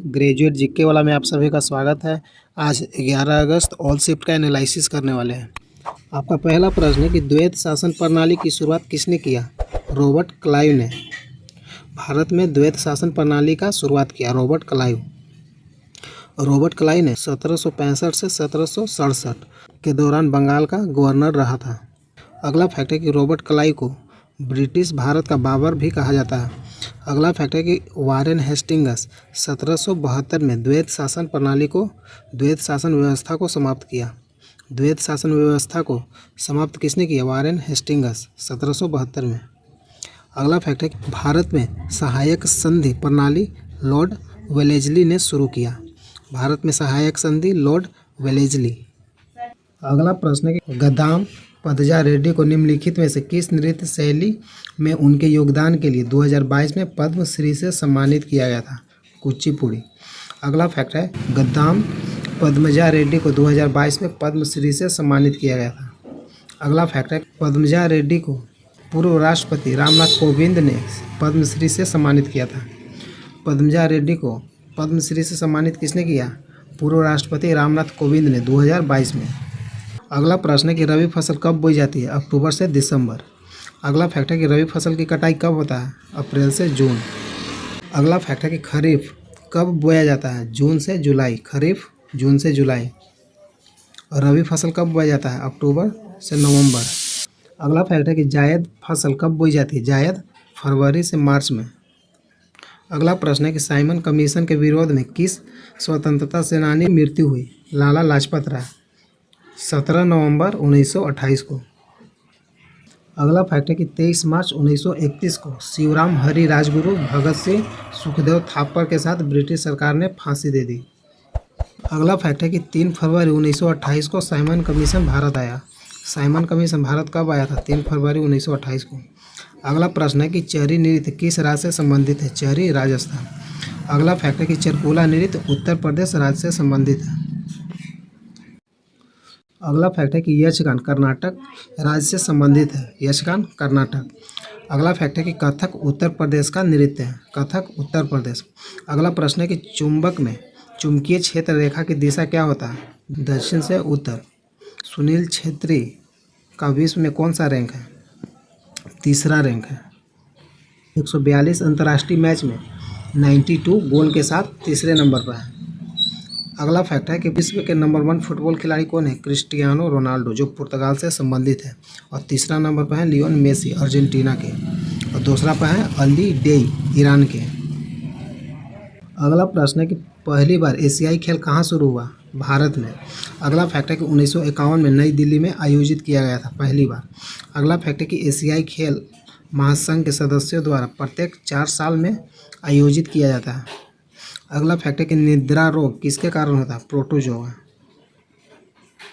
Graduate GK वाला में आप सभी का स्वागत है। आज 11 अगस्त ऑल शिफ्ट का एनालिसिस करने वाले हैं। आपका पहला प्रश्न है कि द्वैत शासन प्रणाली की शुरुआत किसने किया? रॉबर्ट क्लाइव ने। भारत में द्वैत शासन प्रणाली का शुरुआत किया रॉबर्ट क्लाइव। रॉबर्ट क्लाइव ने 1765 से 1767 के दौरान बंगाल का गवर्नर रहा था। अगला फैक्ट है कि रॉबर्ट क्लाइव को ब्रिटिश भारत का बाबर भी कहा जाता है। अगला फैक्ट है कि वारेन हेस्टिंग्स 1772 में द्वैत शासन प्रणाली को द्वैत शासन व्यवस्था को समाप्त किया। द्वैत शासन व्यवस्था को समाप्त किसने किया? वारेन हेस्टिंग्स 1772 में। अगला फैक्ट है कि भारत में सहायक संधि प्रणाली लॉर्ड वेलेस्ली ने शुरू किया। भारत में सहायक संधि लॉर्ड वेलेस्ली। अगला प्रश्न है कि गद्दाम पदजा रेड्डी को निम्नलिखित में से किस नृत्य शैली में उनके योगदान के लिए 2022 में पद्मश्री से सम्मानित किया गया था? कुचिपुड़ी। अगला फैक्ट है गद्दाम पद्मजा रेड्डी को 2022 में पद्मश्री से सम्मानित किया गया था। अगला फैक्ट है पद्मजा रेड्डी को पूर्व राष्ट्रपति रामनाथ कोविंद ने पद्मश्री से सम्मानित किया था। पद्मजा रेड्डी को पद्मश्री से सम्मानित किसने किया? पूर्व राष्ट्रपति रामनाथ कोविंद ने 2022 में। अगला प्रश्न है कि रबी फसल कब बोई जाती है? अक्टूबर से दिसंबर। अगला फैक्ट है कि रबी फसल की कटाई कब होता है? अप्रैल से जून। अगला फैक्ट है कि खरीफ कब बोया जाता है? जून से जुलाई। खरीफ जून से जुलाई। और रबी फसल कब बोया जाता है? अक्टूबर से नवंबर। अगला फैक्ट है कि जायद फसल कब बोई जाती है? जायद फरवरी से मार्च में। अगला प्रश्न है कि साइमन कमीशन के विरोध में किस स्वतंत्रता सेनानी की मृत्यु हुई? लाला लाजपत राय। 17 नवंबर 1928 को। अगला फैक्ट है कि 23 मार्च 1931 को शिवराम हरि राजगुरु भगत सिंह सुखदेव थापर के साथ ब्रिटिश सरकार ने फांसी दे दी। अगला फैक्ट है कि 3 फरवरी 1928 को साइमन कमीशन भारत आया। साइमन कमीशन भारत कब आया था? 3 फरवरी 1928 को। अगला प्रश्न है कि चरी नृत्य किस राज्य से संबंधित है? चरी राजस्थान। अगला फैक्ट है कि चरकुला नृत्य उत्तर प्रदेश राज्य से संबंधित है। अगला फैक्ट है कि यक्षगान कर्नाटक राज्य से संबंधित है। यक्षगान कर्नाटक। अगला फैक्ट है कि कथक उत्तर प्रदेश का नृत्य है। कथक उत्तर प्रदेश। अगला प्रश्न है कि चुंबक में चुंबकीय क्षेत्र रेखा की दिशा क्या होता है? दक्षिण से उत्तर। सुनील छेत्री का विश्व में कौन सा रैंक है? तीसरा रैंक है। 142 अंतर्राष्ट्रीय मैच में 92 गोल के साथ तीसरे नंबर पर है। अगला फैक्ट है कि विश्व के नंबर 1 फुटबॉल खिलाड़ी कौन है? क्रिस्टियानो रोनाल्डो जो पुर्तगाल से संबंधित है। और तीसरा नंबर पर है लियोन मेसी अर्जेंटीना के। और दूसरा पर है अली डेई ईरान के। अगला प्रश्न है कि पहली बार एशियाई खेल कहाँ शुरू हुआ? भारत में। अगला फैक्ट है कि 1951 में नई दिल्ली में आयोजित किया गया था पहली बार। अगला फैक्ट है कि एशियाई खेल महासंघ के सदस्यों द्वारा प्रत्येक 4 साल में आयोजित किया जाता है। अगला फैक्ट है कि निद्रा रोग किसके कारण होता है? प्रोटोजोआ।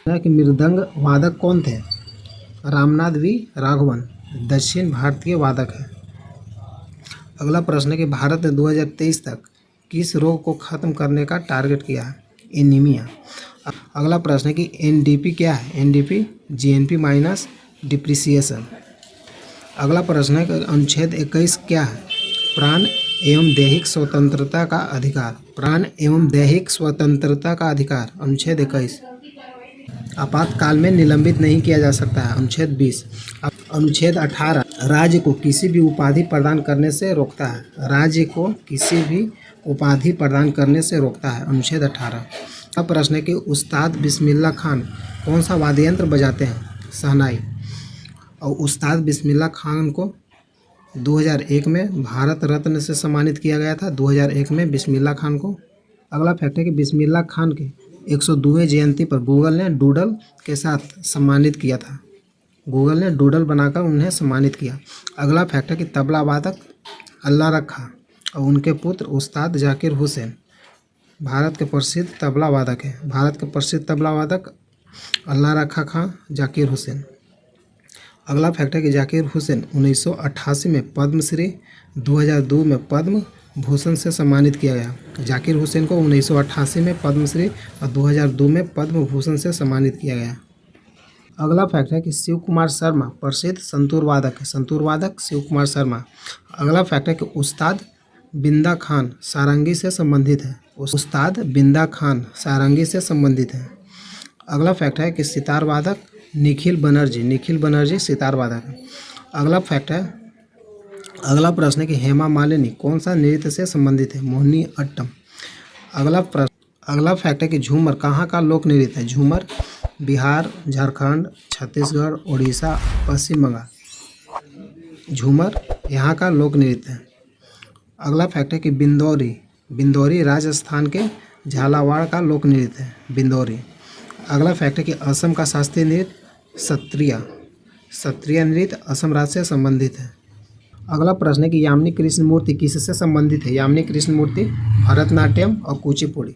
कि मृदंग वादक कौन थे? रामनाथ वी राघवन दक्षिण भारतीय वादक है। अगला प्रश्न है कि भारत ने 2023 तक किस रोग को खत्म करने का टारगेट किया है? एनीमिया। अगला प्रश्न है कि एनडीपी क्या है? NDP GNP minus depreciation. अगला प्रश्न है कि अनुच्छेद 21 क्या है? प्राण एवं दैहिक स्वतंत्रता का अधिकार। प्राण एवं दैहिक स्वतंत्रता का अधिकार अनुच्छेद 21। आपातकाल में निलंबित नहीं किया जा सकता है अनुच्छेद 20। अनुच्छेद 18 राज्य को किसी भी उपाधि प्रदान करने से रोकता है। राज्य को किसी भी उपाधि प्रदान करने से रोकता है अनुच्छेद 18। अब प्रश्न है कि उस्ताद बिस्मिल्लाह खान कौन सा वाद्य यंत्र बजाते हैं? शहनाई। और उस्ताद बिस्मिल्लाह खान को 2001 में भारत रत्न से सम्मानित किया गया था। 2001 में बिस्मिल्लाह खान को। अगला फैक्ट है कि बिस्मिल्लाह खान के 102वें जयंती पर गूगल ने डूडल के साथ सम्मानित किया था। गूगल ने डूडल बनाकर उन्हें सम्मानित किया। अगला फैक्ट है कि तबला वादक अल्लाह रखा और उनके पुत्र उस्ताद जाकिर हुसैन भारत के प्रसिद्ध तबला वादक हैं। भारत के प्रसिद्ध तबला वादक अल्लाह रखा खां जाकिर हुसैन। अगला फैक्ट है कि जाकिर हुसैन 1988 में पद्मश्री, 2002 में पद्म भूषण से सम्मानित किया गया। जाकिर हुसैन को 1988 में पद्मश्री और 2002 में पद्म भूषण से सम्मानित किया गया। अगला फैक्ट है कि शिव कुमार शर्मा प्रसिद्ध संतूर वादक है। संतूर वादक शिव कुमार शर्मा। अगला फैक्ट है कि उस्ताद बिंदा खान सारंगी से संबंधित है? उस्ताद बिंदा खान सारंगी से संबंधित है। अगला फैक्ट है कि सितार वादक निखिल बनर्जी सितार वादक है। अगला फैक्ट है, अगला प्रश्न है कि हेमा मालिनी कौन सा नृत्य से संबंधित है? मोहिनी अट्टम। अगला फैक्ट है कि झूमर कहाँ का लोक नृत्य है? झूमर बिहार, झारखंड, छत्तीसगढ़, उड़ीसा, पश्चिम बंगाल। झूमर यहाँ का लोक नृत्य है। अगला फैक्ट है कि बिंदौरी राजस्थान के झालावाड़ का लोक नृत्य है, बिंदौरी। अगला फैक्ट है कि असम का शास्त्रीय नृत्य सत्रिया नृत्य असम राज्य से संबंधित है। अगला प्रश्न है कि यामिनी कृष्णमूर्ति किससे संबंधित है? यामिनी कृष्णमूर्ति भरतनाट्यम और कुचिपुड़ी।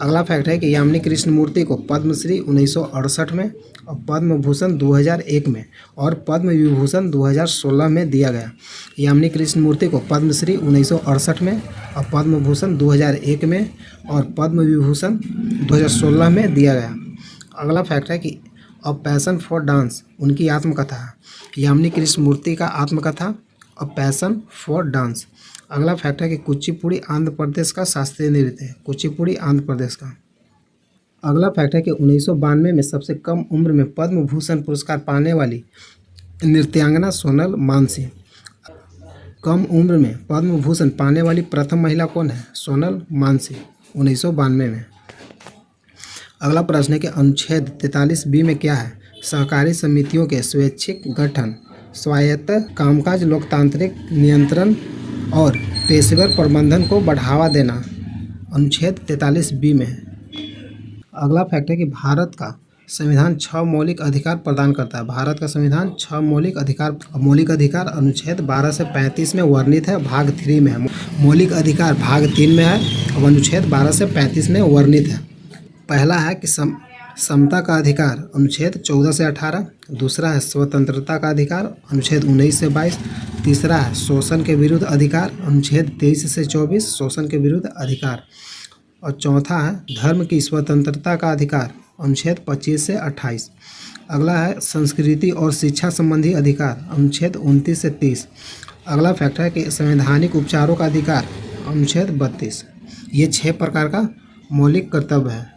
अगला फैक्ट है कि यामिनी कृष्णमूर्ति को पद्मश्री 1968 में और पद्म भूषण 2001 में और पद्म विभूषण 2016 में दिया गया। यामिनी कृष्णमूर्ति को पद्मश्री 1968 में और पद्म भूषण 2001 में और पद्म विभूषण 2016 में दिया गया। अगला फैक्ट है कि अ पैशन फॉर डांस उनकी आत्मकथा है। यामिनी कृष्णमूर्ति का आत्मकथा अ पैशन फॉर डांस। अगला फैक्ट है कि कुचिपुड़ी आंध्र प्रदेश का शास्त्रीय नृत्य है, कुचिपुड़ी आंध्र प्रदेश का। अगला फैक्ट है कि 1992 में सबसे कम उम्र में पद्म भूषण पुरस्कार पाने वाली नृत्यांगना सोनल मानसिंह। कम उम्र में पद्म भूषण पाने वाली प्रथम महिला कौन है? सोनल मानसिंह, 1992 में। अगला प्रश्न है कि अनुच्छेद 43B में क्या है? सहकारी समितियों के स्वैच्छिक गठन, स्वायत्त कामकाज, लोकतांत्रिक नियंत्रण और पेशेवर प्रबंधन को बढ़ावा देना अनुच्छेद 43B में है। अगला फैक्ट है कि भारत का संविधान 6 मौलिक अधिकार प्रदान करता है। भारत का संविधान 6 मौलिक अधिकार अनुच्छेद 12 से 35 में वर्णित है, भाग 3 में है। मौलिक अधिकार भाग 3 में है और अनुच्छेद 12 से 35 में वर्णित है। पहला है कि समता का अधिकार अनुच्छेद 14 से 18। दूसरा है स्वतंत्रता का अधिकार अनुच्छेद 19 से 22। तीसरा है शोषण के विरुद्ध अधिकार अनुच्छेद 23 से 24, शोषण के विरुद्ध अधिकार। और चौथा है धर्म की स्वतंत्रता का अधिकार अनुच्छेद 25 से 28। अगला है संस्कृति और शिक्षा संबंधी अधिकार अनुच्छेद 29 से 30। अगला फैक्ट है कि संवैधानिक उपचारों का अधिकार अनुच्छेद 32। ये 6 प्रकार का मौलिक कर्तव्य है।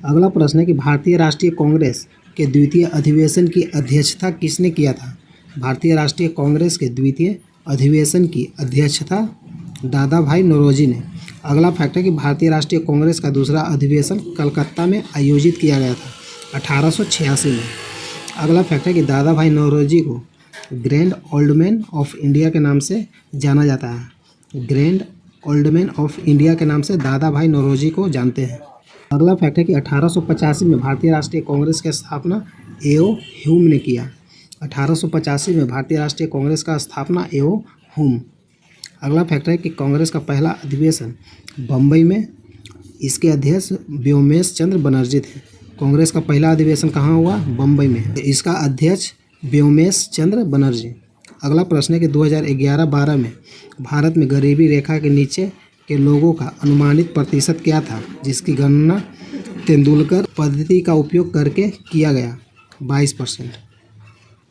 अगला प्रश्न है कि भारतीय राष्ट्रीय कांग्रेस के द्वितीय अधिवेशन की अध्यक्षता किसने किया था? भारतीय राष्ट्रीय कांग्रेस के द्वितीय अधिवेशन की अध्यक्षता दादा भाई नौरोजी ने। अगला फैक्ट है कि भारतीय राष्ट्रीय कांग्रेस का दूसरा अधिवेशन कलकत्ता में आयोजित किया गया था 1886 में। अगला फैक्ट है कि दादा भाई नौरोजी को grand old man of India के नाम से जाना जाता है। Grand old man of India के नाम से दादा भाई नौरोजी को जानते हैं। अगला फैक्ट है कि 1885 में भारतीय राष्ट्रीय कांग्रेस की स्थापना एओ ह्यूम ने किया। 1885 में भारतीय राष्ट्रीय कांग्रेस का स्थापना एओ ह्यूम। अगला फैक्ट है कि कांग्रेस का पहला अधिवेशन बम्बई में, इसके अध्यक्ष व्योमेश चंद्र बनर्जी थे। कांग्रेस का पहला अधिवेशन कहाँ हुआ? बम्बई में, इसका अध्यक्ष व्योमेश चंद्र बनर्जी। अगला प्रश्न है कि 2011-12 में भारत में गरीबी रेखा के नीचे के लोगों का अनुमानित प्रतिशत क्या था, जिसकी गणना तेंदुलकर पद्धति का उपयोग करके किया गया? 22%।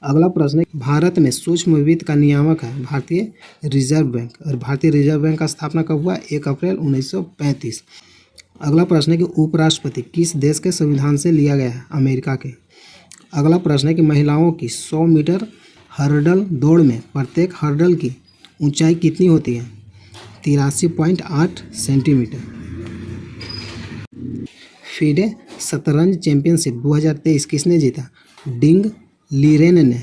अगला प्रश्न है भारत में सूक्ष्म वित्त का नियामक है भारतीय रिजर्व बैंक, और भारतीय रिजर्व बैंक का स्थापना कब हुआ? 1 अप्रैल 1935। अगला प्रश्न है कि उपराष्ट्रपति किस देश के संविधान से लिया गया है? अमेरिका के। अगला प्रश्न है कि महिलाओं की 100 मीटर हर्डल दौड़ में प्रत्येक हर्डल की ऊंचाई कितनी होती है? 83.8 सेंटीमीटर। फीडे शतरंज चैंपियनशिप 2023 किसने जीता? डिंग लीरेन ने।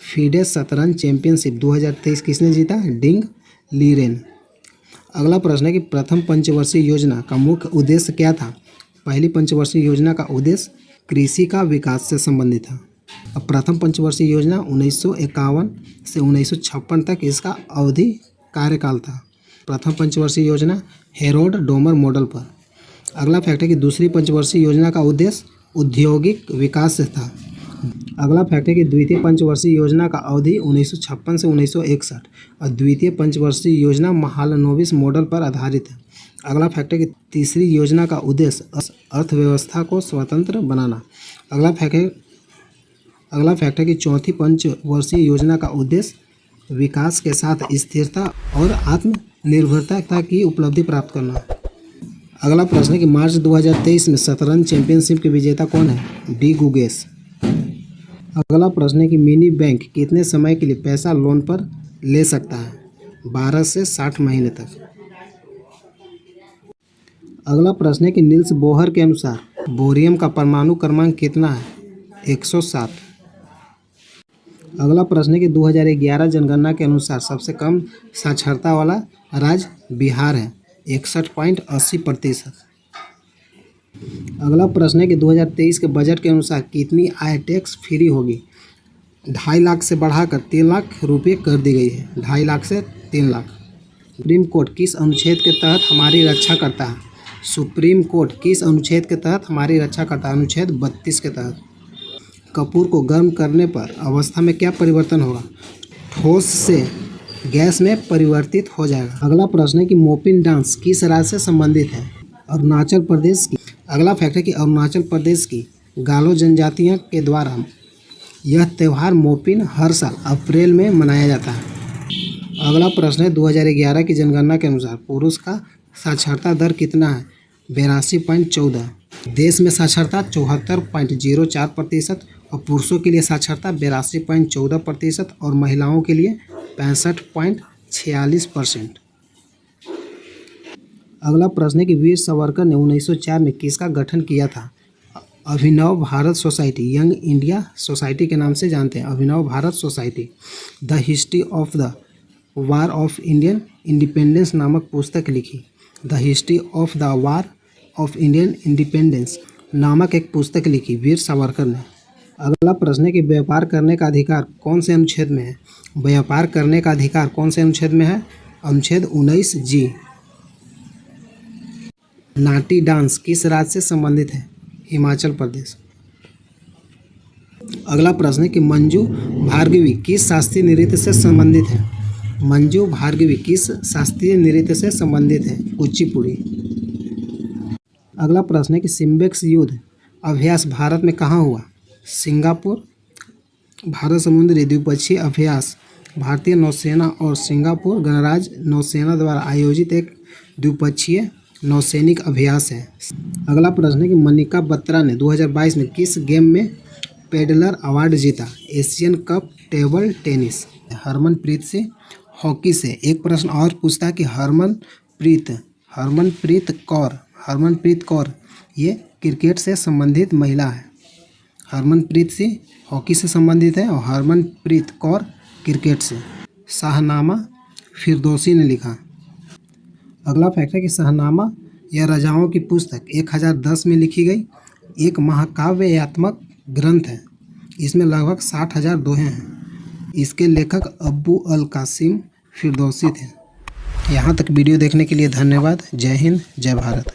फीडे शतरंज चैंपियनशिप 2023 किसने जीता? Ding Liren. अगला प्रश्न है कि प्रथम पंचवर्षीय योजना का मुख्य उद्देश्य क्या था? पहली पंचवर्षीय योजना का उद्देश्य कृषि का विकास से संबंधित था। अब प्रथम पंचवर्षीय योजना 1951 से 1956 तक इसका अवधि कार्यकाल था। प्रथम पंचवर्षीय योजना हेरोल्ड डोमर मॉडल पर। अगला फैक्ट है कि दूसरी पंचवर्षीय योजना का उद्देश्य औद्योगिक विकास से था। अगला फैक्ट है कि द्वितीय पंचवर्षीय योजना का अवधि 1956 से 1961 और द्वितीय पंचवर्षीय योजना महालनोबिस मॉडल पर आधारित है। अगला फैक्ट है कि तीसरी योजना का उद्देश्य अर्थव्यवस्था को स्वतंत्र बनाना। अगला फैक्ट है कि चौथी पंचवर्षीय योजना का उद्देश्य विकास के साथ स्थिरता और आत्म निर्भरता की उपलब्धि प्राप्त करना। अगला प्रश्न है कि मार्च 2023 में शतरंज चैंपियनशिप के विजेता कौन है? डी गुगेस। अगला प्रश्न है कि मिनी बैंक कितने समय के लिए पैसा लोन पर ले सकता है? 12 से 60 महीने तक। अगला प्रश्न है कि नील्स बोहर के अनुसार बोरियम का परमाणु क्रमांक कितना है? 107। अगला प्रश्न है कि 2011 जनगणना के अनुसार सबसे कम साक्षरता वाला राज्य बिहार है, 61.80%। अगला प्रश्न है कि 2023 के बजट के अनुसार कितनी आय टैक्स फ्री होगी? 2.5 लाख से बढ़ाकर 3 लाख रुपये कर दी गई है। 2.5 लाख से 3 लाख। सुप्रीम कोर्ट किस अनुच्छेद के तहत हमारी रक्षा करता है? सुप्रीम कोर्ट किस अनुच्छेद के तहत हमारी रक्षा करता है? अनुच्छेद 32 के तहत। कपूर को गर्म करने पर अवस्था में क्या परिवर्तन होगा? ठोस से गैस में परिवर्तित हो जाएगा। अगला प्रश्न है कि मोपिन डांस किस राज्य से संबंधित है? अरुणाचल प्रदेश की। अगला फैक्ट है कि अरुणाचल प्रदेश की गालो जनजातियों के द्वारा यह त्यौहार मोपिन हर साल अप्रैल में मनाया जाता है। अगला प्रश्न है 2011 की जनगणना के अनुसार पुरुष का साक्षरता दर कितना है? 82.14। देश में साक्षरता 74.04% और पुरुषों के लिए साक्षरता 82.14% और महिलाओं के लिए 65.46%। अगला प्रश्न है कि वीर सावरकर ने 1904 में किसका गठन किया था? Abhinav Bharat society, young India society के नाम से जानते हैं। Abhinav Bharat society. The history of the war of Indian independence नामक पुस्तक लिखी। The history of the war of Indian independence नामक एक पुस्तक लिखी वीर सावरकर ने। अगला प्रश्न है कि व्यापार करने का अधिकार कौन से अनुच्छेद में है? व्यापार करने का अधिकार कौन से अनुच्छेद में है? अनुच्छेद 19G। नाटी डांस किस राज्य से संबंधित है? हिमाचल प्रदेश। अगला प्रश्न है कि मंजू भार्गवी किस शास्त्रीय नृत्य से संबंधित है? मंजू भार्गवी किस शास्त्रीय नृत्य से संबंधित है? कुचिपुड़ी। अगला प्रश्न है कि सिम्बेक्स युद्ध अभ्यास भारत में कहाँ हुआ? सिंगापुर। भारत समुद्री द्विपक्षीय अभ्यास भारतीय नौसेना और सिंगापुर गणराज्य नौसेना द्वारा आयोजित एक द्विपक्षीय नौसैनिक अभ्यास है। अगला प्रश्न है कि मनिका बत्रा ने 2022 में किस गेम में पेडलर अवार्ड जीता? Asian cup table tennis. Harmanpreet से हॉकी से। एक प्रश्न और पूछता है कि हरमनप्रीत कौर ये क्रिकेट से संबंधित महिला है। हरमनप्रीत से हॉकी से संबंधित है और हरमनप्रीत कौर क्रिकेट से। शाहनामा फिरदौसी ने लिखा। अगला फैक्ट है कि शाहनामा यह राजाओं की पुस्तक 1010 में लिखी गई एक महाकाव्यात्मक ग्रंथ है। इसमें लगभग 60,000 दोहे हैं। इसके लेखक अब्बू अल कासिम फिरदौसी थे। यहाँ तक वीडियो देखने के लिए धन्यवाद। जय हिंद, जय भारत।